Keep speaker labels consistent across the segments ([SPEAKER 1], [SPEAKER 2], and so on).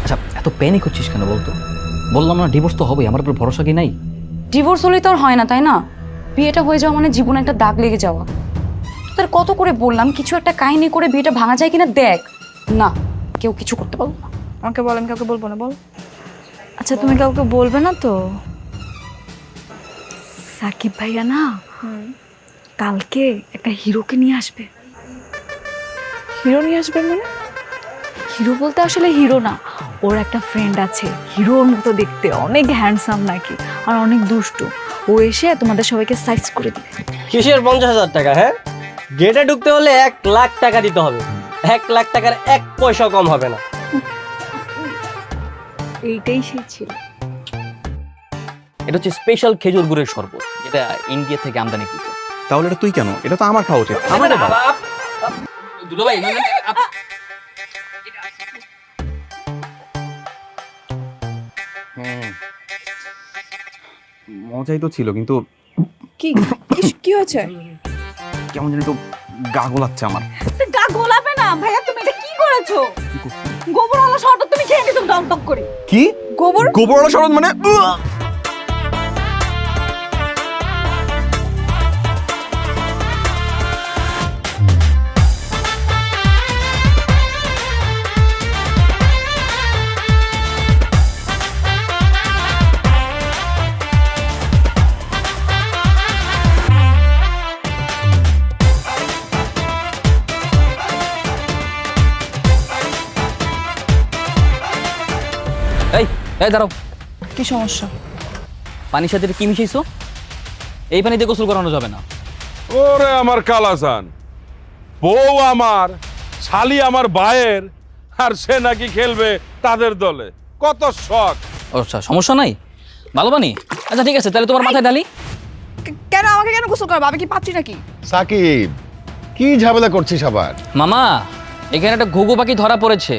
[SPEAKER 1] আচ্ছা এত প্যানিক হচ্ছিস কেন বলতো? বললাম না ডিভোর্স তো হবে, আমার উপর ভরসা কি নাই?
[SPEAKER 2] ডিভোর্স হলেই তো আর হয় না, তাই না? বিয়েটা হয়ে যাওয়া মানে জীবনে একটা দাগ লেগে যাওয়া। তোদের কত করে বললাম কিছু একটা কাহিনী করে বিয়েটা ভাঙা যায় কিনা দেখ। না, কেউ কিছু করতে পারবো না।
[SPEAKER 3] আমাকে বল, আমি কাউকে বলবো না। বল। আচ্ছা তুমি কাউকে বলবে না তো? সাকিব ভাইয়া না কালকে একটা হিরোকে নিয়ে আসবে।
[SPEAKER 4] হিরো নিয়ে আসবেন মানে?
[SPEAKER 3] হিরো বলতে আসলে হিরো না, ওর একটা ফ্রেন্ড আছে হিরোর মতো দেখতে, অনেক হ্যান্ডসাম নাকি, আর অনেক দুষ্টু। ও এসে তোমাদের সবাইকে সাইজ করে দিবে।
[SPEAKER 5] কিসের 50,000 টাকা? হ্যাঁ, গেটে ঢুকতে হলে 1,00,000 টাকা দিতে হবে। 1,00,000 টাকার 1 পয়সা কম হবে না।
[SPEAKER 3] এইটাই সেই ছিল।
[SPEAKER 1] এটা হচ্ছে স্পেশাল খেজুর গুড়ের শরবত, যেটা ইন্ডিয়া থেকে আমদানিকৃত।
[SPEAKER 6] তাহলে এটা তুই কেন? এটা তো আমার খাওয়া উচিত।
[SPEAKER 1] আমার দুলো ভাই
[SPEAKER 6] মজাই তো ছিল, কিন্তু
[SPEAKER 4] কি কি হয়েছে?
[SPEAKER 6] কেমন জানি তো গা গোলাচ্ছে আমার।
[SPEAKER 3] গা গোলাবে না ভাইয়া, তুমি এটা কি করেছো? গোবরওয়ালা শরবত তুমি খেয়ে নিছো টক টক করে।
[SPEAKER 6] কি গোবরওয়ালা শরবত মানে?
[SPEAKER 1] এই এই দাঁড়াও,
[SPEAKER 4] কি সমস্যা?
[SPEAKER 1] পানির সাথে কি মিশাইছো? এই পানিতে গোসল করানো যাবে না।
[SPEAKER 7] ওরে আমার কালাজান, বউ আমার, শালি আমার ভাইয়ের, আর সে নাকি খেলবে তাদের দলে। কত শখ!
[SPEAKER 1] আচ্ছা সমস্যা নাই, ভালো পানি। আচ্ছা ঠিক আছে, তাহলে তোমার মাথায় ঢালি।
[SPEAKER 4] কেন আমাকে কেন গোসল করবে? আমি কি পাচ্ছি নাকি?
[SPEAKER 8] সাকিব, কি ঝামেলা করছিস আবার?
[SPEAKER 1] মামা, এখানে একটা ঘুঘু পাখি ধরা পড়েছে।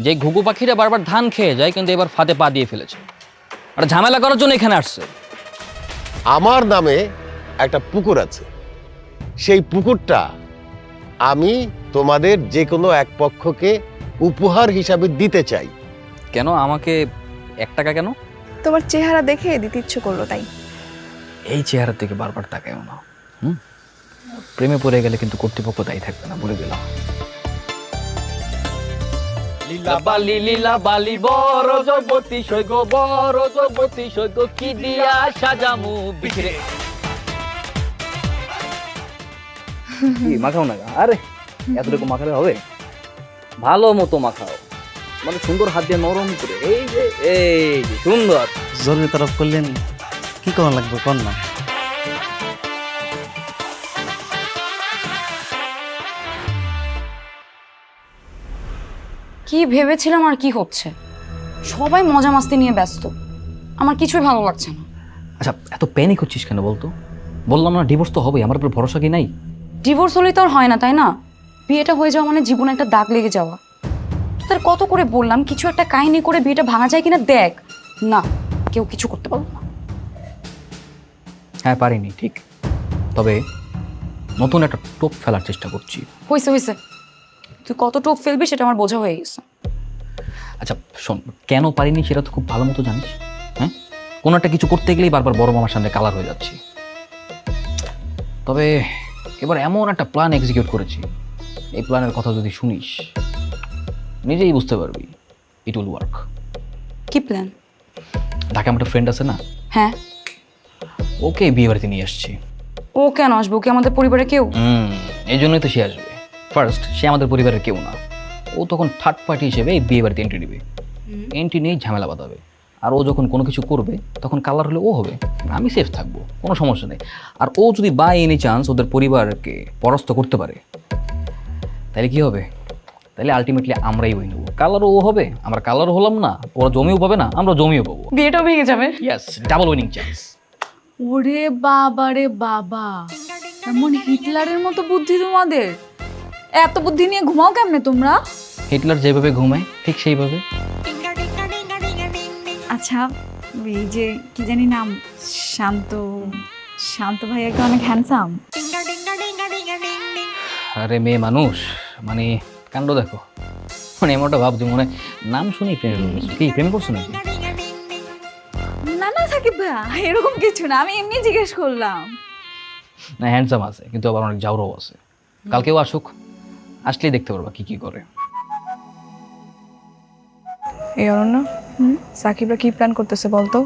[SPEAKER 1] যে ঘুঘু পাখিটা বারবার ধান খেয়ে যায়, কিন্তু এবার ফাঁদে পা দিয়ে ফেলেছে। আর ঝামেলা করার জন্য এখানে আসছে।
[SPEAKER 8] আমার নামে একটা পুকুর আছে, সেই পুকুরটা আমি তোমাদের যে কোনো এক পক্ষকে উপহার হিসাবে দিতে চাই।
[SPEAKER 1] কেন আমাকে 1 টাকা কেন?
[SPEAKER 4] তোমার চেহারা দেখে দিতে ইচ্ছে করলো তাই।
[SPEAKER 1] এই চেহারা থেকে বারবার তাকায়ও না। প্রেমে পড়ে গেলে কিন্তু কর্তৃপক্ষ দায়ী থাকবে না, বলে দিলাম। লীলা বালি বড় জগতি সৈগ, বড় জগতি সৈগ, কি দিয়া সাজামু বিছরে। কি মাখাও না? আরে এতটুকু মাখালে হবে? ভালো মতো মাখাও, মানে সুন্দর হাত দিয়ে নরম করে। এই যে সুন্দর।
[SPEAKER 9] জরুরি তরফ করলেন, কি করা লাগবে কোন না?
[SPEAKER 2] কি ভেবেছিলাম আর কি হচ্ছে? সবাই মজা মাস্তি নিয়ে ব্যস্ত, আমার কিছুই ভালো লাগছে না।
[SPEAKER 1] আচ্ছা এত প্যানিক হচ্ছিস কেন বলতো? বললাম না ডিভোর্স তো হবে, আমার উপর ভরসা কি নাই?
[SPEAKER 2] ডিভোর্স হলেই তো আর হয় না, তাই না? বিয়েটা হয়ে যাওয়া মানে জীবনে একটা দাগ লেগে যাওয়া। তোদের কত করে বললাম কিছু একটা কাহিনী করে বিয়েটা ভাঙা যায় কিনা দেখ। না, কেউ কিছু করতে পারবো না।
[SPEAKER 1] হ্যাঁ পারিনি ঠিক, তবে নতুন একটা টোপ ফেলার চেষ্টা করছি।
[SPEAKER 2] হয়েছে হয়েছে, তুই কত টোপ ফেলবি সেটা আমার বোঝা হয়ে গেছে।
[SPEAKER 1] আচ্ছা শোন, কেন পারিনি সেটা তো খুব ভালো মতো জানিস। হ্যাঁ, কোনো একটা কিছু করতে গেলেই বারবার বড় মামার সামনে কালার হয়ে যাচ্ছি। তবে এবার এমন একটা প্ল্যান এক্সিকিউট করেছি, এই প্ল্যানের কথা যদি শুনিস নিজেই বুঝতে পারবি, ইট উইল ওয়ার্ক।
[SPEAKER 2] কি প্ল্যান?
[SPEAKER 1] ঢাকা আমার একটা ফ্রেন্ড আছে না,
[SPEAKER 2] হ্যাঁ।
[SPEAKER 1] ওকে বিয়ে বাড়িতে নিয়ে আসছি।
[SPEAKER 2] ও কেন আসবো? ও কি আমাদের পরিবারে কেউ?
[SPEAKER 1] এই জন্যই তো সে আসবে। ফার্স্ট, সে আমাদের পরিবারের কেউ না, ও তখন থার্ড পার্টি হিসেবে এই বিয়ে বাড়িতে এন্ট্রি নেবে। এন্ট্রি নিয়েই ঝামেলা বাঁধাবে। আর ও যখন কোনো কিছু করবে তখন কালার হলে ও হবে, আমি সেফ থাকবো, কোনো সমস্যা নেই। আর ও যদি বাই এনি চান্স ওদের পরিবারকে পরাস্ত করতে পারে, তাহলে কি হবে? তাহলে আলটিমেটলি আমরাই উইন হবো। কালারও ও হবে, আমরা কালারও হলাম না, ওরা জমিও পাবে না, আমরা জমিও পাবো।
[SPEAKER 2] বিয়েটাও ভেঙে যাবে।
[SPEAKER 1] Yes, double winning chance.
[SPEAKER 3] ওরে বাবা রে বাবা, এমন হিটলারের মতো বুদ্ধি তোমাদের! এত বুদ্ধি নিয়ে ঘুমাও কেমনে তোমরা?
[SPEAKER 1] হিটলার যেভাবে ঘুমায় ঠিক সেইভাবে।
[SPEAKER 3] আচ্ছা, এই যে কি জানি নাম, শান্ত শান্ত ভাইয়া কি অনেক হ্যান্ডসাম?
[SPEAKER 1] আরে মেয়ে মানুষ, মানে কাণ্ড দেখো। মানে এমনটা ভাবছি মনে হয় নাম শুনি প্রেমে পড়েছি। কি প্রেমে পড়ছো নাকি?
[SPEAKER 3] না না সাকিব ভাইয়া, এরকম কিছু না, আমি এমনি জিজ্ঞেস করলাম।
[SPEAKER 1] না হ্যান্ডসাম আছে কিন্তু আবার অনেক জাউরাও আছে। কালকেও আসুক, আসলেই দেখতে পারবা কি কি করে।
[SPEAKER 4] এই অরণ্য, সাকিবরা কি প্ল্যান করতেছে বলতো?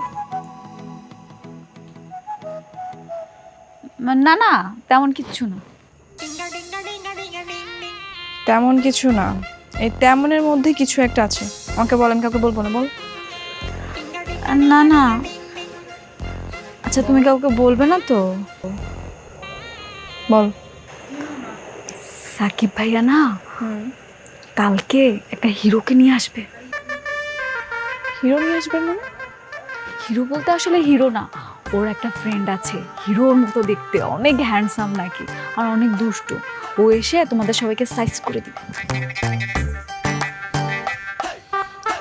[SPEAKER 3] না না, তেমন কিচ্ছু না।
[SPEAKER 4] তেমন কিছু না, এই তেমনের মধ্যে কিছু একটা আছে। আমাকে বল, আমি কাউকে বলবো না, বল।
[SPEAKER 3] না না, আচ্ছা তুমি কাউকে বলবে না তো?
[SPEAKER 4] বল।
[SPEAKER 3] সাকিব ভাইয়া না কালকে একটা হিরোকে নিয়ে আসবে।
[SPEAKER 4] হিরো নিয়ে আসবেন মানে?
[SPEAKER 3] হিরো বলতে আসলে হিরো না, ওর একটা ফ্রেন্ড আছে হিরোর মতো দেখতে, অনেক হ্যান্ডসাম নাকি, আর অনেক দুষ্টু। ও এসে তোমাদের সবাইকে সাইজ করে দিবে।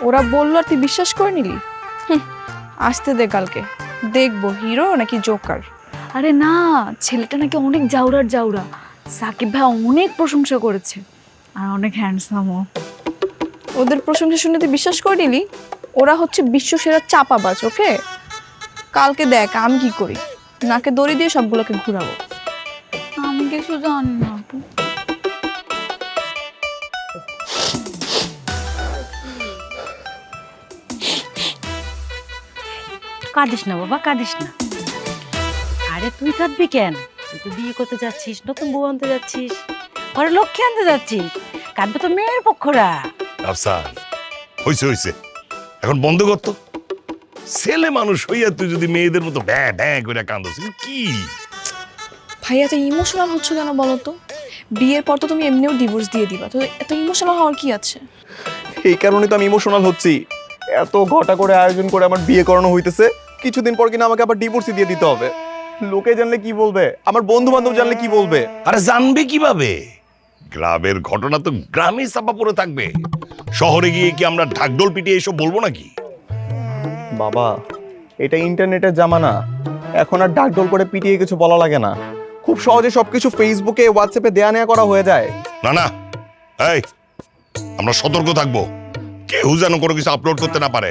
[SPEAKER 4] ওরা বললো আর তুই বিশ্বাস করে নিলি? আসতে দে, কালকে দেখবো হিরো নাকি জোকার।
[SPEAKER 3] আরে না, ছেলেটা নাকি অনেক জাউরার জাউরা। সাকিব ভাই অনেক প্রশংসা করেছে, আর অনেক হ্যান্ডসামও।
[SPEAKER 4] ওদের প্রশংসা শুনে তুই বিশ্বাস করে নিলি? ওরা হচ্ছে বিশ্বসেরা চাপাবাজ। ওকে, কালকে দেখ আমি কি করি, নাকে দড়ি দিয়ে সবগুলোকে ঘুরাবো।
[SPEAKER 3] আমি কিছু জানি না আপু।
[SPEAKER 10] কাঁদিস না বাবা, কাঁদিস না। আরে তুই কাঁদবি কেন? তুই তো বিয়ে করতে যাচ্ছিস, নতুন বউ আনতে যাচ্ছিস, ঘরে লক্ষ্মী আনতে যাচ্ছিস। কাঁদবে তো মেয়ের পক্ষরা।
[SPEAKER 11] আফসান, হইছে হইছে, এখন বন্ধ করতো। ছেলে মানুষ হইয়া তুই যদি মেয়েদের মতো ব্যাঁ ব্যাঁ করে কান্দছিস কি?
[SPEAKER 4] ভাইয়া এত ইমোশনাল হচ্ছে কেন বলো তো? বিয়ের পর তো তুমি এমনিও ডিভোর্স দিয়ে দিবা, তো এত ইমোশনাল হওয়ার কি আছে?
[SPEAKER 6] এই কারণে তো আমি ইমোশনাল হচ্ছি। এত ঘটা করে আয়োজন করে আমার বিয়ে করানো হইতেছে, কিছুদিন পর কিনা আমাকে আবার ডিভোর্সই দিয়ে দিতে হবে। লোকে জানলে কি বলবে, আমার বন্ধু বান্ধব জানলে কি বলবে?
[SPEAKER 11] আরে জানবে কিভাবে? গ্রামের ঘটনা তো গ্রামে চাপা পড়ে থাকবে। শহরে গিয়ে কি আমরা ঢাকঢোল পিটিয়ে এসব বলবো নাকি?
[SPEAKER 6] বাবা, এটা ইন্টারনেটের জামানা, এখন আর ডাকডোল করে পিটিয়ে কিছু বলা লাগে না। খুব সহজে সবকিছু ফেসবুকে হোয়াটসঅ্যাপে দেয়া নেয়া করা হয়ে যায়।
[SPEAKER 11] না না, এই আমরা সতর্ক থাকবো, কেউ যেন কোনো কিছু আপলোড করতে না পারে।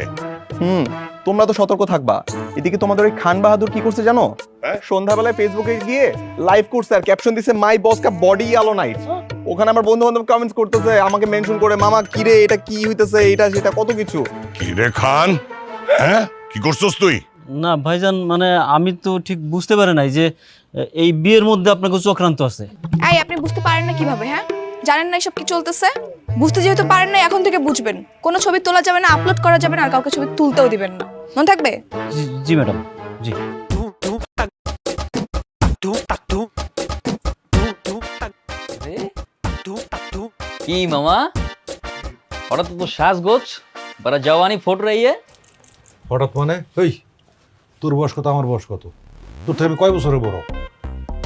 [SPEAKER 6] তোমরা তো সতর্ক থাকবা। এদিকে তোমাদের ওই খান বাহাদুর কি করছে জানো? সন্ধ্যাবেলায় ফেসবুকে গিয়ে লাইভ করছে আর ক্যাপশন দিছে মাই বস কা বডি আলো নাইট। ওখানে আমার বন্ধু বান্ধব কমেন্টস করতেছে, আমাকে মেনশন করে, মামা কিরে এটা কি হইতেছে, এটা সেটা কত কিছু।
[SPEAKER 11] কিরে খান, হ্যাঁ কি করছস তুই?
[SPEAKER 5] না ভাইজান, মানে আমি তো ঠিক বুঝতে পারি নাই যে এই বিয়ের মধ্যে আপনার কিছু চক্রান্ত আছে।
[SPEAKER 4] এই আপনি বুঝতে পারেন না কিভাবে? হ্যাঁ, জানেন না এসব কি চলতেছে? বুঝতে যেহেতু পারেন না, এখন থেকে বুঝবেন। কোনো ছবি তোলা যাবে না, আপলোড করা যাবে না, আর কাউকে ছবি তুলতেও দিবেন না। মনে থাকবে?
[SPEAKER 5] জি ম্যাডাম, জি।
[SPEAKER 1] কি মামা, হঠাৎ তো সাজগোজ বারা জওয়ানি ফোট রही है।
[SPEAKER 12] হঠাৎ মানে ওই তোর বয়স কত, আমার বয়স কত? তোর থেকে আমি কয় বছরের বড়?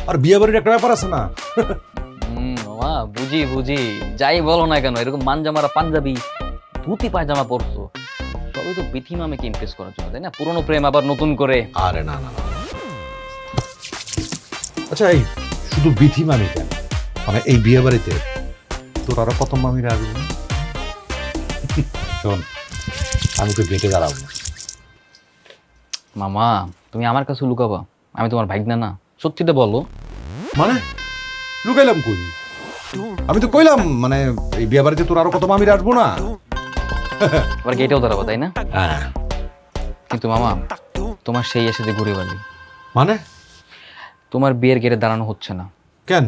[SPEAKER 12] আর বিয়ে বাড়ির একটা ব্যাপার আছে না।
[SPEAKER 1] মামা বুঝি বুঝি, যাই বলো না কেন, এরকম মানজামারা পাঞ্জাবি ধুতি পায়জামা পরছো, সবই তো বিথি মামাকে ইমপ্রেস করার জন্য, তাই না? পুরনো প্রেম আবার নতুন করে।
[SPEAKER 12] আরে না না না, আচ্ছা এই শুধু বিথি মামি কেন, মানে এই বিয়ে বাড়িতে তোর আরো কত মামিরা আসবে? শোন, আমি তো গেটে দাঁড়াবো না।
[SPEAKER 1] মামা তুমি আমার কাছে লুকাবা? আমি তোমার ভাইগনা না, সত্যিটা বলো।
[SPEAKER 12] মানে লুকাইলাম কই? আমি তো কইলাম মানে এই বিয়ে বাড়িতে তোর আরো কত মামিরা আসবো না।
[SPEAKER 1] আবার গেটেও দাঁড়াবো, তাই না?
[SPEAKER 12] হ্যাঁ,
[SPEAKER 1] কিন্তু মামা তোমার সেই এসে যে ঘুরে বালি,
[SPEAKER 12] মানে
[SPEAKER 1] তোমার বিয়ের গেটে দাঁড়ানো হচ্ছে না।
[SPEAKER 12] কেন?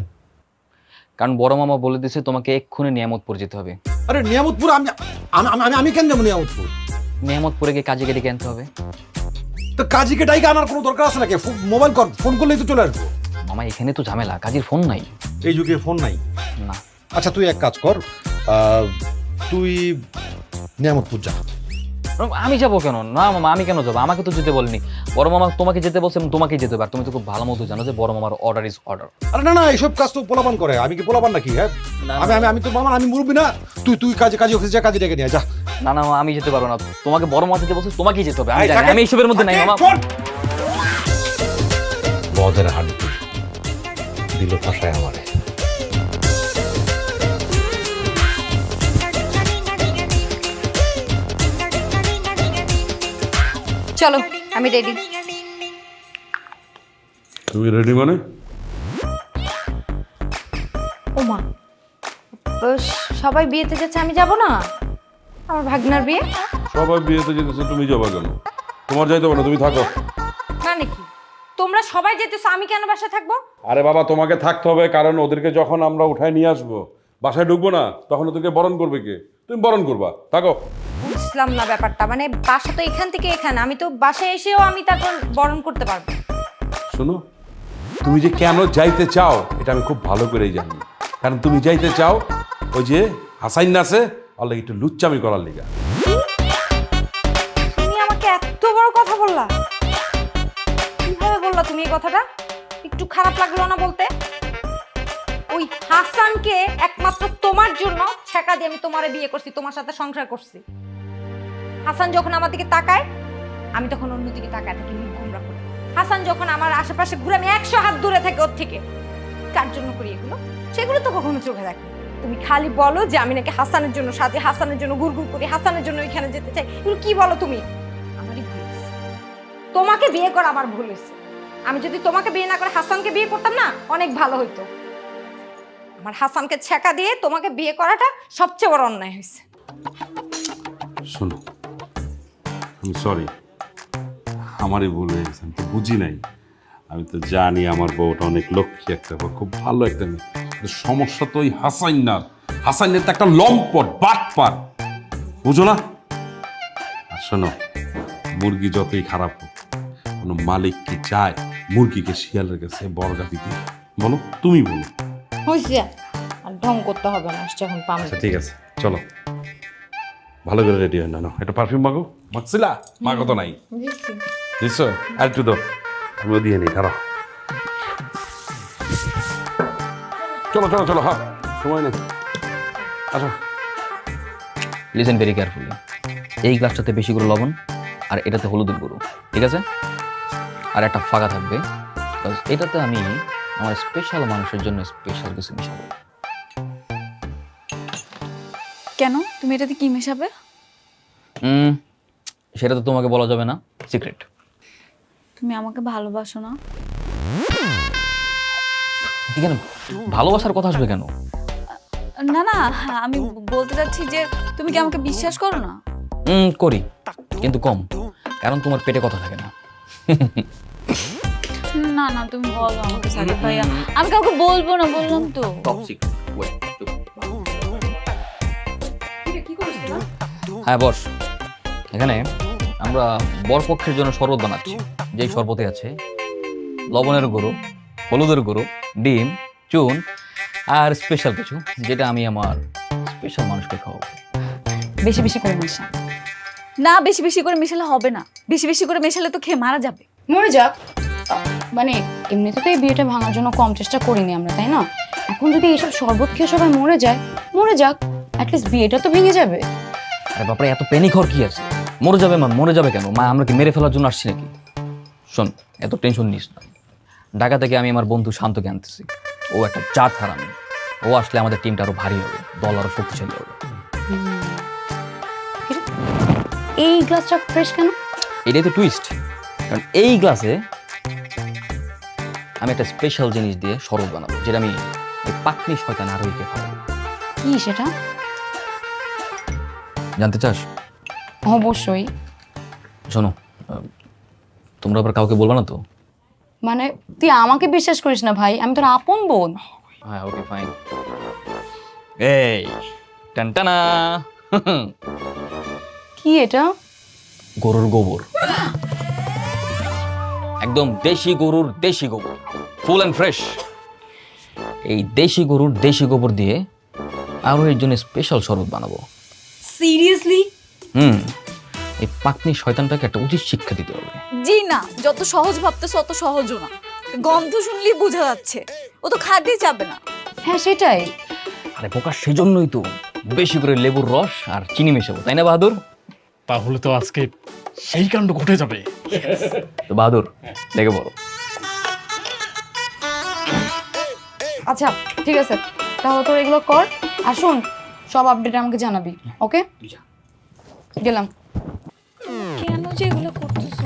[SPEAKER 1] কারণ বড় মামা বলে দিয়েছে তোমাকে এক্ষুনি নিয়ামতপুর যেতে হবে।
[SPEAKER 12] আরে নিয়ামতপুর আমি আমি আমি কেন যাবো নিয়ামতপুর?
[SPEAKER 1] নিয়ামতপুরে গিয়ে কাজে গেটে আনতে হবে।
[SPEAKER 12] তো কাজীকে ডাইকে আনার কোনো দরকার আছে নাকি? মোবাইল কর, ফোন করলেই তো চলে আসবো।
[SPEAKER 1] মামা এখানে তো ঝামেলা, কাজের ফোন নাই।
[SPEAKER 12] এই যুগে ফোন নাই?
[SPEAKER 1] না।
[SPEAKER 12] আচ্ছা তুই এক কাজ কর, তুই নিয়ামতপুর যা।
[SPEAKER 1] আমি যাবো কেন? না মামা আমি কেন যাবো? আমাকে তো যেতে বলেনি বড় মামা, তোমাকে যেতে বলছে, তোমাকেই যেতে হবে। আর তুমি তো খুব ভালো মতো জানো যে বড় মামার অর্ডার ইজ অর্ডার।
[SPEAKER 12] আরে না না, এইসব কাজ তো পোলাপান করে, আমি কি পোলাপান নাকি? হ্যাঁ, আমি তো মামা, আমি মুরব্বি না? তুই কাজে অফিসে যা, কাজে ডেকে নিয়ে যা।
[SPEAKER 1] না না আমি যেতে পারবো না, তোমাকে বড় মামা যেতে বলছে, তোমাকেই যেতে হবে। আমি জানি, আমি এইসবের মধ্যে নাই মামা।
[SPEAKER 12] মদের হাড্ডি দিল ফাঁসায় আমারে।
[SPEAKER 2] চলো আমি রেডি।
[SPEAKER 7] তুমি রেডি মানে?
[SPEAKER 2] ওমা, সবাই বিয়েতে যাচ্ছে, আমি যাব না? আমার ভাগনার বিয়ে।
[SPEAKER 7] সবাই বিয়েতে যেতেছে, তুমি যাবা কেন? তোমার যাইতে হবে না, তুমি থাকো।
[SPEAKER 2] মানে কি তোমরা সবাই যেতেছো, আমি কেন বাসায় থাকবো?
[SPEAKER 7] আরে বাবা, তোমাকে থাকতে হবে, কারণ ওদেরকে যখন আমরা উঠায় নিয়ে আসবো, বাসায় ঢুকবো না, তখন ওদেরকে বরণ করবে কে? তুমি বরণ করবা, থাকো।
[SPEAKER 2] বুঝলাম না ব্যাপারটা, মানে বাসা তো এখান থেকে এখানে, আমি তো বাসায় এসেও আমি তারপর বরণ করতে পারবো।
[SPEAKER 7] শোনো, তুমি যে কেন যাইতে চাও এটা আমি খুব ভালো করেই জানি। কারণ তুমি যাইতে চাও ওই যে হাসাইন নাসে আল্লাহ একটু লুচ্চামি করার লিগা।
[SPEAKER 2] তুমি আমাকে এত বড় কথা বললা? কিভাবে বললা তুমি এই কথাটা? একটু খারাপ লাগলো না বলতে? ওই হাসানকে একমাত্র তোমার জন্য ছেকা দিয়ে আমি তোমারে বিয়ে করছি, তোমার সাথে সংসার করছি। হাসান যখন আমার দিকে তাকায়, আমি তখন অন্যদিকে তাকায় থাকি মুখ গোমরা করে। হাসান যখন আমার আশেপাশে ঘুরে, আমি 100 হাত দূরে থাকি ওর থেকে। কার জন্য করি এগুলো? সেগুলো তো কখনো চোখে দেখি। তুমি খালি বলো যে আমি নাকি হাসানের জন্য, সাথে হাসানের জন্য গুড়গুড় করি, হাসানের জন্য ওইখানে যেতে চাই। এগুলো কি বলো তুমি? আমারই ভুল হয়েছে, তোমাকে বিয়ে করা আমার ভুল হয়েছে। আমি যদি তোমাকে বিয়ে না করে হাসানকে বিয়ে করতাম না, অনেক ভালো হইতো। আমার হাসানকে ছেকা দিয়ে তোমাকে বিয়ে করাটা সবচেয়ে বড় অন্যায় হয়েছে।
[SPEAKER 7] শোনো, আমি সরি, আমারই ভুল হয়ে গেছে, আমি তো বুঝি নাই। আমি তো জানি আমার বউটা অনেক লক্ষ্মী একটা বউ, খুব ভালো একটা মেয়ে। কিন্তু সমস্যা তো ওই হাসাইনার। হাসাইনের তো একটা লম্পট বাটপার, বুঝো না? আর শোনো, মুরগি যতই খারাপ হোক, কোনো মালিক কি চায় মুরগিকে শিয়ালের কাছে বর্গা দিতে? বলো, তুমি বলো।
[SPEAKER 2] হইছে, আর ঢং করতে হবে না, যখন পাম।
[SPEAKER 7] আচ্ছা ঠিক আছে, চলো ভালো করে রেডি হয় না, একটা পারফিউম মাগো। মাগছিলা? মাগো তো নাই, দিছো? আর একটু দাও, আমিও দিয়ে নিই, দাঁড়াও। চলো চলো চলো, হ্যাঁ সময় নেই, আসো।
[SPEAKER 1] Listen very carefully. এই গ্লাসটাতে বেশি করে লবণ, আর এটাতে হলুদের গুঁড়ো, ঠিক আছে? আর একটা ফাঁকা থাকবে, বিকজ এটাতে আমি আমার স্পেশাল মানুষের জন্য স্পেশাল কিছু মিশাবো।
[SPEAKER 3] কেন তুমি এটাতে কি মেশাবে?
[SPEAKER 1] সেটা তো তোমাকে বলা যাবে না, সিক্রেট।
[SPEAKER 3] তুমি আমাকে ভালোবাসো না?
[SPEAKER 1] কেন ভালোবাসার কথা আসবে কেন?
[SPEAKER 3] না না, আমি বলতে চাচ্ছি যে তুমি কি আমাকে বিশ্বাস করো না?
[SPEAKER 1] করি, কিন্তু কম, কারণ তোমার পেটে কথা থাকে না।
[SPEAKER 3] না না, তুমি বলো আমাকে সাদিক ভাইয়া, আমি কাউকে বলবো না, বললাম তো।
[SPEAKER 1] Top secret. হ্যাঁ বস, এখানে আমরা বরপক্ষের জন্য শরবত বানাচ্ছি। যেই শরবতে আছে লবণের গুঁড়ো, হলুদের গুঁড়ো, ডিম, চুন আর স্পেশাল কিছু, যেটা আমি আমার স্পেশাল মানুষকে খাওয়াবো।
[SPEAKER 2] বেশি বেশি করে মেশা।
[SPEAKER 3] না, বেশি বেশি করে মেশালে হবে না, বেশি বেশি করে মেশালে তো খেয়ে মারা যাবে।
[SPEAKER 2] মরে যাক, মানে এমনিতে তো এই বিয়েটা ভাঙার জন্য কম চেষ্টা করিনি আমরা, তাই না? এখন যদি এইসব শরবত খেয়ে সবাই মরে যায়, মরে যাক, অ্যাটলিস্ট বিয়েটা তো ভেঙে যাবে।
[SPEAKER 1] আরে বাপরে, এত প্যানিক হওয়ার কি আছে? মরে যাবে মা, মরে যাবে কেন? মা আমরা কি মেরে ফেলার জন্য আসছি নাকি? শোন, এত টেনশন নিস না। ঢাকা থেকে আমি আমার বন্ধু শান্তকে আনতেছি। ও একটা জাত হারামি। ও আসলে আমাদের টিমটা আরো ভারী হবে, দল আরো শক্তিশালী হবে।
[SPEAKER 2] এই গ্লাসটা ফ্রেশ কেন?
[SPEAKER 1] এটাই তো টুইস্ট, কারণ এই গ্লাসে আমি একটা স্পেশাল জিনিস দিয়ে শরবত বানাবো, যেটা আমি এই পাকনি শয়তান আরোহীকে খাওয়াবো।
[SPEAKER 2] কি সেটা?
[SPEAKER 1] জানতে চাস?
[SPEAKER 2] অবশ্যই।
[SPEAKER 1] শোনো, তোমরা আবার কাউকে বলবা না তো?
[SPEAKER 2] মানে তুই আমাকে বিশ্বাস করিস না ভাই, আমি তোর আপন বোন।
[SPEAKER 1] হ্যাঁ ওকে ফাইন। এই টানটানা,
[SPEAKER 2] কি এটা?
[SPEAKER 1] গরুর গোবর, একদম দেশি গরুর দেশি গোবর, ফুল অ্যান্ড ফ্রেশ। এই দেশি গরুর দেশি গোবর দিয়ে আরো এর জন্য স্পেশাল শরবত বানাবো।
[SPEAKER 3] সিরিয়াসলি?
[SPEAKER 1] এই পাকনি শয়তানটাকে একটা উচিত শিক্ষা দিতে হবে।
[SPEAKER 3] জি না, যত সহজ ভাবতেছো অত সহজও না, গন্ধ শুনলেই বোঝা যাচ্ছে ও তো খাতেই যাবে না।
[SPEAKER 2] হ্যাঁ সেটাই।
[SPEAKER 1] আরে বোকা, সেজন্যই তো বেশি করে লেবুর রস আর চিনি মেশাবো, তাই না বাহাদুর?
[SPEAKER 9] তাহলে তো আজকে সেই কাণ্ড ঘটে যাবে।
[SPEAKER 1] তো বাহাদুর লেগে বলো।
[SPEAKER 2] আচ্ছা ঠিক আছে, তাহলে তোর এগুলো কর, আর শোন, সব আপডেট আমাকে জানাবি, ওকে? গেলাম।
[SPEAKER 3] কেন যে এগুলো করতেছো?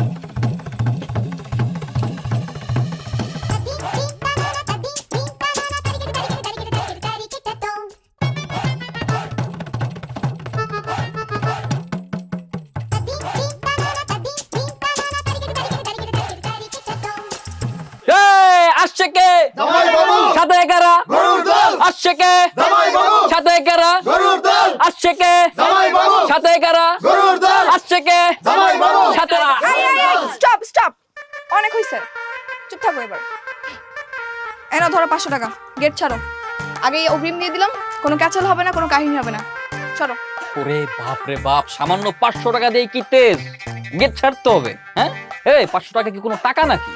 [SPEAKER 1] আসছে কে সাথে কারা আসছে কে সাথে কারা আসছে কে সাথে
[SPEAKER 4] স্টপ স্টপ, অনেক হয়েছে, চুপ থাকো এবার। এনা ধরো 500 টাকা, গেট ছাড়ো। আগে অগ্রিম দিয়ে দিলাম, কোনো ক্যাচাল হবে না, কোনো কাহিনী হবে না, সরো।
[SPEAKER 1] ওরে বাপ রে বাপ, সামান্য 500 টাকা দিয়ে কি তেজ গেট ছাড়তে হবে? হ্যাঁ এই 500 টাকা কি কোনো টাকা নাকি?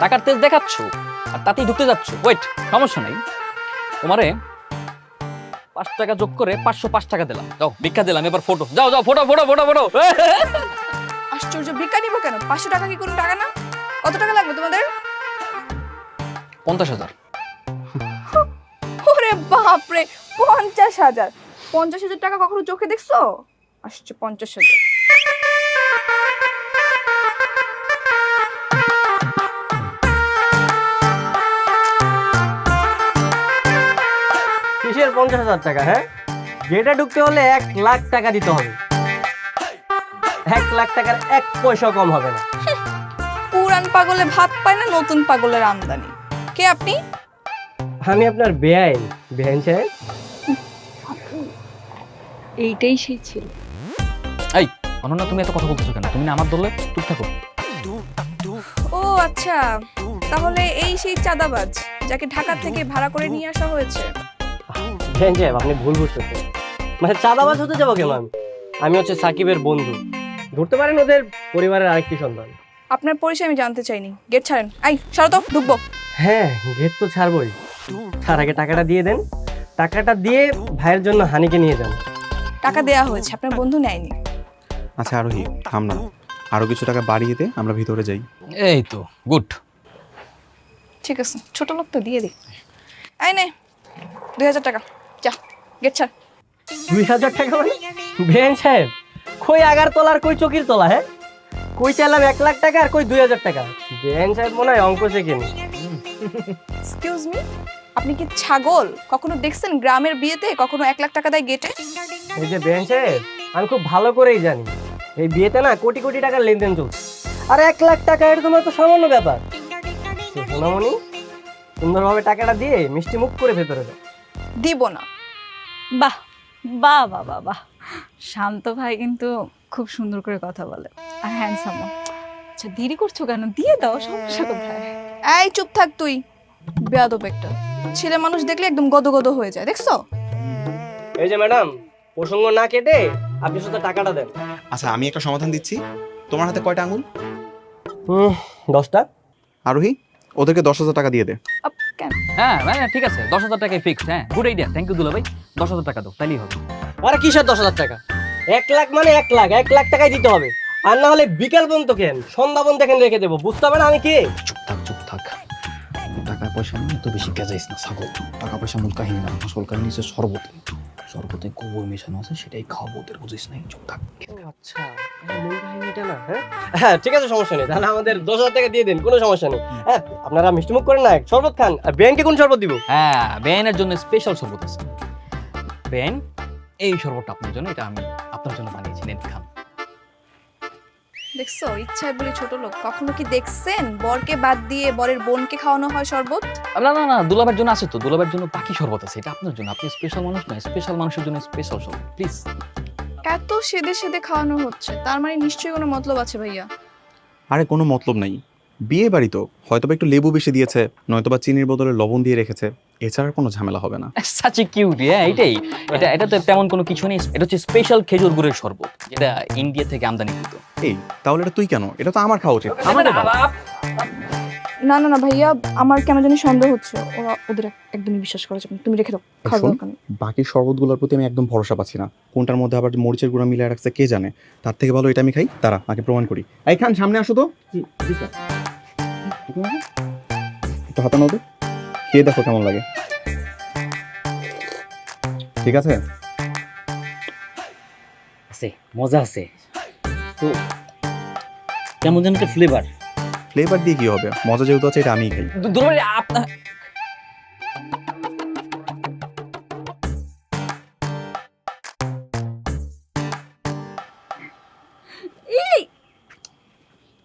[SPEAKER 1] টাকার তেজ দেখাচ্ছ আর তাতেই ঢুকতে যাচ্ছ। ওয়েট, সমস্যা নেই, তোমারে 5 টাকা যোগ করে 505 টাকা দিলাম। যাও ভিক্ষা দিলাম, এবার ফটো। যাও যাও, photo photo photo photo photo.
[SPEAKER 4] আশ্চর্য, ভিক্ষা নিবো কেন? 500 টাকা কি কোনো টাকা না? কত টাকা লাগবে তোমাদের?
[SPEAKER 1] 50,000।
[SPEAKER 4] ওরে বাপ রে, 50,000! 50,000 টাকা কখনো চোখে দেখছো? আসছে 50,000।
[SPEAKER 5] কিসের 50,000 টাকা? হ্যাঁ, গেটে ঢুকতে হলে 1 লাখ টাকা দিতে হবে। 1 লাখ টাকার 1 পয়সা কম হবে না।
[SPEAKER 4] পুরান পাগলে ভাত পায় না, নতুন পাগলের আমদানি। কে আপনি?
[SPEAKER 5] আমি আপনার বেআইন সাহেব।
[SPEAKER 3] এইটাই সেই ছিল।
[SPEAKER 1] এই অনন্যা, তুমি এত কথা বলতেছো কেন? তুমি না আমার দলে, চুপ থাকো।
[SPEAKER 4] ও আচ্ছা, তাহলে এই সেই চাঁদাবাজ যাকে ঢাকা থেকে ভাড়া করে নিয়ে আসা হয়েছে।
[SPEAKER 5] বেআইন সাহেব, আপনি ভুল বুঝতেছেন। মানে চাঁদাবাজ হতে যাবো কেন? আমি হচ্ছে সাকিবের বন্ধু, ধরতে পারেন ওদের পরিবারের আরেকটি সন্তান।
[SPEAKER 4] আপনার পরিচয় আমি জানতে চাইনি, গেট ছাড়েন। আই সরো তো, ঢুকবো।
[SPEAKER 5] হ্যাঁ, গেট তো ছাড়বই, তার আগে টাকাটা দিয়ে দেন। টাকাটা দিয়ে ভাইয়ের জন্য হানিকে নিয়ে যান।
[SPEAKER 4] টাকা দেয়া হয়েছে, আপনার বন্ধু নেয়নি।
[SPEAKER 6] আচ্ছা আরোহী, থাম না, আরো কিছু টাকা বাড়িয়ে দে, আমরা ভিতরে যাই।
[SPEAKER 1] এই তো গুড।
[SPEAKER 4] ঠিক আছে, ছোট লোক তো দিয়ে দিই। আই নে 2000 টাকা, যা গেট ছাড়।
[SPEAKER 5] 2000 টাকা মানে? বেআইন সাহেব, কই আগার তলা আর কই চকির তলা? হ্যাঁ, কই চাইলাম 1 লাখ টাকা আর কই 2000 টাকা। বেআইন সাহেব মনে হয় অঙ্ক শেখেনি।
[SPEAKER 4] এক্সকিউজ মি, আপনি কি ছাগল? কখনো দেখছেন গ্রামের বিয়েতে কখনো 1 লাখ টাকা দেয় গেটে?
[SPEAKER 5] এই যে বেআইন সাহেব, আমি খুব ভালো করেই জানি এই বিয়েতে না কোটি কোটি টাকার লেনদেন চলছে। আর 1 লাখ টাকা এটা তোমার তো সামান্য ব্যাপার। সোনামণি, সুন্দরভাবে টাকাটা দিয়ে মিষ্টি মুখ করে ভেতরে যাও।
[SPEAKER 4] দিব না।
[SPEAKER 3] বাহ বাহ বাহ বাহ বাহ, শান্ত ভাই কিন্তু খুব সুন্দর করে কথা বলে আর হ্যান্ডসাম। আচ্ছা দেরি করছো কেন? দিয়ে দাও, সমস্যা কোথায়?
[SPEAKER 4] এই চুপ থাক তুই, বেয়াদব একটা। ছেলে মানুষ দেখলে একদম গদগদ হয়ে যায়, দেখছো?
[SPEAKER 5] এই যে ম্যাডাম, প্রসঙ্গ না কেটে আপনি শুধু টাকাটা দেন।
[SPEAKER 6] আচ্ছা আমি একটা সমাধান দিচ্ছি, তোমার হাতে কয়টা আঙুল?
[SPEAKER 5] 10টা।
[SPEAKER 6] আরোহী, ওদেরকে 10,000 টাকা দিয়ে দে।
[SPEAKER 4] কেন?
[SPEAKER 1] হ্যাঁ হ্যাঁ ঠিক আছে, 10,000 টাকায় ফিক্সড। হ্যাঁ গুড আইডিয়া, থ্যাংক ইউ দুলা ভাই। 10,000 টাকা দাও, তাইলেই হবে।
[SPEAKER 5] আরে কিসের 10,000 টাকা? 1 লাখ মানে 1 লাখ, 1 লাখ টাকাই দিতে হবে। আর না হলে বিকাল পর্যন্ত কেন, সন্ধ্যা পর্যন্ত কেন রেখে দেবো, বুঝতে হবে না আমি কে?
[SPEAKER 1] চুপ থাক চুপ থাক, টাকা পয়সা নিয়ে তো বেশি গেজাইস না ছাগল। টাকা পয়সা মূল কাহিনী না, আসল কাহিনী হচ্ছে শরবতে। শরবতে গোবর মেশানো আছে, সেটাই খাওয়াবো ওদের, বুঝিস নাই? চুপ থাক।
[SPEAKER 5] আচ্ছা, মূল কাহিনীটা না। হ্যাঁ ঠিক আছে, সমস্যা নেই, তাহলে আমাদের 10,000 টাকা দিয়ে দিন, কোনো সমস্যা নেই। হ্যাঁ, আপনারা মিষ্টি মুখ করেন না, শরবত খান। আর বেআইনকে কোন শরবত দিব?
[SPEAKER 1] হ্যাঁ, বেআইনের জন্য স্পেশাল শরবত আছে। বেআইন, এই শরবতটা আপনার জন্য, এটা আমি আপনার জন্য বানিয়েছি, নেন খান।
[SPEAKER 4] দেখছো, ইচ্ছায় বলি ছোট লোক। কখনো কি দেখছেন বরকে বাদ দিয়ে বরের বোনকে খাওয়ানো হয় শরবত?
[SPEAKER 1] না না না, দুলাভাইয়ের জন্য আছে তো, দুলাভাইয়ের জন্য বাকি শরবত আছে, এটা আপনার জন্য। আপনি স্পেশাল মানুষ না, স্পেশাল মানুষের জন্য স্পেশাল শরবত, প্লিজ।
[SPEAKER 4] এত সেদে সেদে খাওয়ানো হচ্ছে, তার মানে নিশ্চয়ই কোনো মতলব আছে ভাইয়া।
[SPEAKER 6] আরে কোনো মতলব নাই, বিয়ে বাড়ি তো, হয়তোবা একটু লেবু বেশি দিয়েছে, নয়তোবা চিনির বদলে লবণ দিয়ে রেখেছে, এছাড়া কোনো ঝামেলা হবে না।
[SPEAKER 1] Such a cute. হ্যাঁ এটাই, এটা তো তেমন কোনো কিছু নেই। এটা হচ্ছে স্পেশাল খেজুর গুড়ের শরবত, যেটা ইন্ডিয়া থেকে আমদানিকৃত।
[SPEAKER 6] এই তাহলে এটা তুই কেন? এটা তো আমার খাওয়া উচিত। আমার
[SPEAKER 4] না না না ভাইয়া, আমার কেন জানি সন্দেহ হচ্ছে, ওরা ওদের একদমই বিশ্বাস করা যাবে না। তুমি রেখে দাও, খাওয়া
[SPEAKER 6] শোন,
[SPEAKER 4] দরকার নেই।
[SPEAKER 6] বাকি শরবতগুলোর প্রতি আমি একদম ভরসা পাচ্ছি না, কোনটার মধ্যে আবার মরিচের গুঁড়া মিলিয়ে রাখছে কে জানে। তার থেকে ভালো এটা আমি খাই, তারা আগে প্রমাণ করি। এই খান, সামনে আসো তো। একটু হাতে নাও তো, খেয়ে দেখো কেমন লাগে। ঠিক আছে?
[SPEAKER 5] আছে, মজা আছে তো, কেমন যেন একটা ফ্লেভার।
[SPEAKER 6] ফ্লেভার দিয়ে কি হবে? মজা যেহেতু আছে, এটা আমিই খাই।
[SPEAKER 1] দুলাভাই আপনার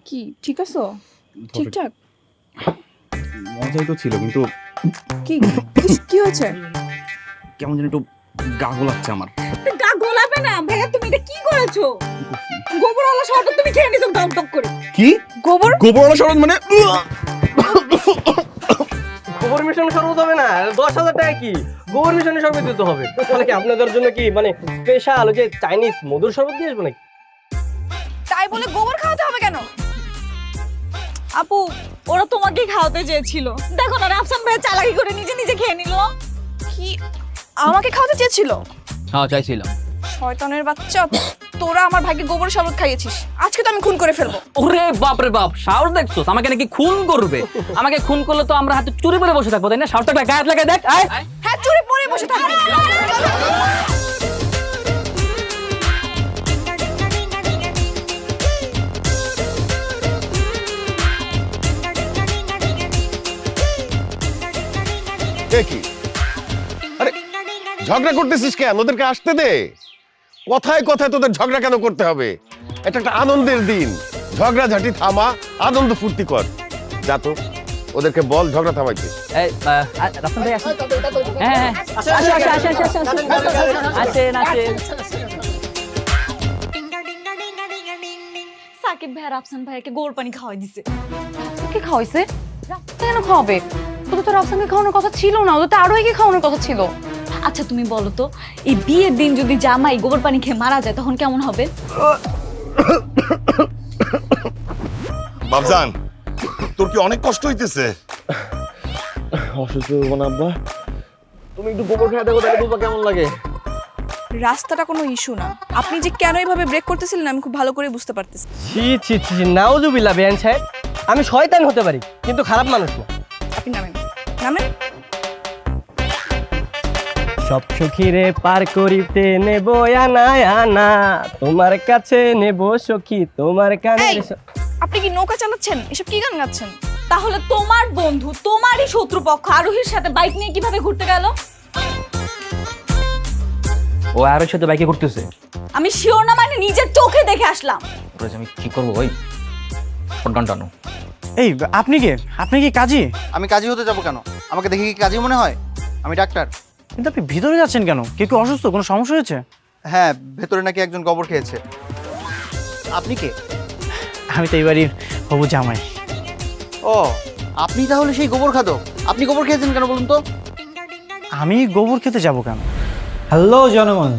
[SPEAKER 4] কি ঠিক আছে? ঠিকঠাক?
[SPEAKER 6] মজাই তো ছিল, কিন্তু
[SPEAKER 4] কি কি হয়েছে?
[SPEAKER 1] কেমন যেন একটু গা গোলাচ্ছে আমার।
[SPEAKER 3] গা গোলাবে না ভাইয়া, তুমি এটা কি করেছো? গোবরওয়ালা শরবত তুমি খেয়ে নিছো দম দম করে।
[SPEAKER 6] কি
[SPEAKER 4] গোবর
[SPEAKER 6] গোবরওয়ালা শরবত মানে
[SPEAKER 5] গোবর মিশন শরবত হবে না, 10,000 টাকা কি গোবর মিশনের শরবত দিতে হবে? তাহলে কি আপনাদের জন্য কি মানে স্পেশাল যে চাইনিজ মধুর শরবত দিয়ে আসবো নাকি?
[SPEAKER 4] তাই বলে গোবর খাওয়াতে হবে কেন?
[SPEAKER 3] আপু ওরা তোমাকে খাওয়াতে চেয়েছিল, দেখো না রাফসান ভাই চালাকি করে নিজে নিজে খেয়ে নিল।
[SPEAKER 4] কি আমাকে খাওয়াতে চেয়েছিল?
[SPEAKER 1] হ্যাঁ চাইছিলাম।
[SPEAKER 4] শয়তানের বাচ্চা, তোরা আমার ভাইকে গোবর শরবত খাইয়েছিস, আজকে তো আমি খুন করে ফেলবো।
[SPEAKER 1] ওরে বাপ রে বাপ, সাহস দেখছো? আমাকে নাকি খুন করবে? আমাকে খুন করলে তো আমরা হাতে চুরি করে বসে থাকবো, তাই না? সাহসটা গায়ে হাত লাগায় দেখ। আয়
[SPEAKER 4] হ্যাঁ, চুরি পরে বসে থাকবি।
[SPEAKER 8] এ কি আরে ঝগড়া করতেছিস কেন? ওদেরকে আসতে দে। কথায় কথায় তোদের ঝগড়া কেন করতে হবে? এটা একটা আনন্দের দিন, ঝগড়াঝাটি থামা, আনন্দ ফুর্তি কর। যা তো ওদেরকে বল ঝগড়া থামাইতে।
[SPEAKER 1] এই রাফসান ভাই আসেন। হ্যাঁ হ্যাঁ আসেন আসেন।
[SPEAKER 3] সাকিব ভাই রাফসান ভাইকে গোবর পানি খাওয়াই দিছে।
[SPEAKER 2] কে খাওয়াইছে? রাফসান কেন খাওয়াবে? তোদের তো রাফসানকে খাওয়ানোর কথা ছিল না, ওদের তো আরোহীকে খাওয়ানোর কথা ছিল।
[SPEAKER 3] আচ্ছা তুমি বলো তো, এই বিয়ের দিন যদি জামাই গোবর পানি খেয়ে মারা যায় তখন কেমন হবে?
[SPEAKER 11] বাবজান, তোর কি অনেক কষ্ট হইতেছে?
[SPEAKER 5] অসুস্থ হবো না আব্বা, তুমি একটু গোবর খেয়ে দেখো, তাহলে বুঝবা কেমন লাগে।
[SPEAKER 4] রাস্তাটা কোনো ইস্যু না, আপনি যে কেন এইভাবে ব্রেক করতেছিলেন আমি খুব ভালো করে বুঝতে পারতেছি।
[SPEAKER 5] ছি ছি ছি, নাউজুবিল্লাহ বেয়ান সাহেব, আমি শয়তান হতে পারি কিন্তু খারাপ মানুষ না।
[SPEAKER 4] আপনি নামেন, নামেন।
[SPEAKER 5] সব সখীরে পার করিতে নেব আনা আনা, তোমার কাছে নেব সখী তোমার কানে।
[SPEAKER 4] এই, আপনি কি নৌকা চালাচ্ছেন? এসব কি গান গাচ্ছেন?
[SPEAKER 3] তাহলে তোমার বন্ধু তোমারই শত্রুপক্ষ আরোহীর সাথে বাইক নিয়ে কিভাবে ঘুরতে গেল?
[SPEAKER 1] ও আরোর সাথে বাইকে ঘুরতেছে।
[SPEAKER 3] আমি শিওর না, মানে নিজের চোখে দেখে আসলাম।
[SPEAKER 1] ওরে আমি কি করবো? ওই ফোন টানো।
[SPEAKER 5] এই আপনি কে? আপনি কি কাজী?
[SPEAKER 13] আমি কাজী হতে যাব কেন? আমাকে দেখে কি কাজী মনে হয়? আমি ডাক্তার।
[SPEAKER 5] কিন্তু আপনি ভিতরে যাচ্ছেন কেন? কেউ কি অসুস্থ? কোনো সমস্যা হয়েছে?
[SPEAKER 13] হ্যাঁ, ভেতরে নাকি একজন গোবর খেয়েছে। আপনি কে?
[SPEAKER 5] আমি তো এই বাড়ির হবু জামাই।
[SPEAKER 13] ও, আপনি তাহলে সেই গোবর খাদক। আপনি গোবর খেয়েছেন কেন বলুন তো?
[SPEAKER 5] আমি গোবর খেতে যাব কেন?
[SPEAKER 14] হ্যালো জনগণ,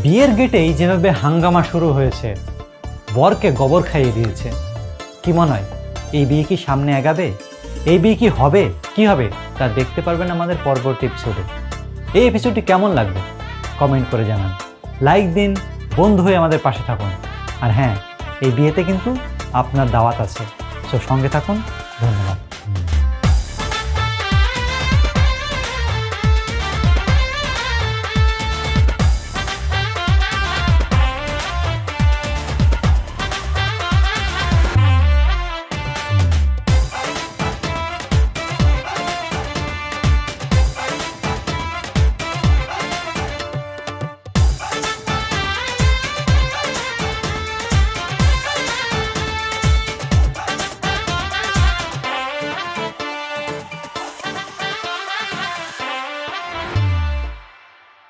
[SPEAKER 14] বিয়ের গেটেই যেভাবে হাঙ্গামা শুরু হয়েছে, বরকে গোবর খাইয়ে দিয়েছে, কি মনে হয় এই বিয়ে কি সামনে এগাবে? এই বিয়ে কি হবে? কি হবে তা দেখতে পারবেন আমাদের পরবর্তী এপিসোডে। এই এপিসোডটি কেমন লাগবে কমেন্ট করে জানান, লাইক দিন, বন্ধু হয়ে আমাদের পাশে থাকুন। আর হ্যাঁ, এই বিয়েতে কিন্তু আপনার দাওয়াত আছে, সো সঙ্গে থাকুন। ধন্যবাদ।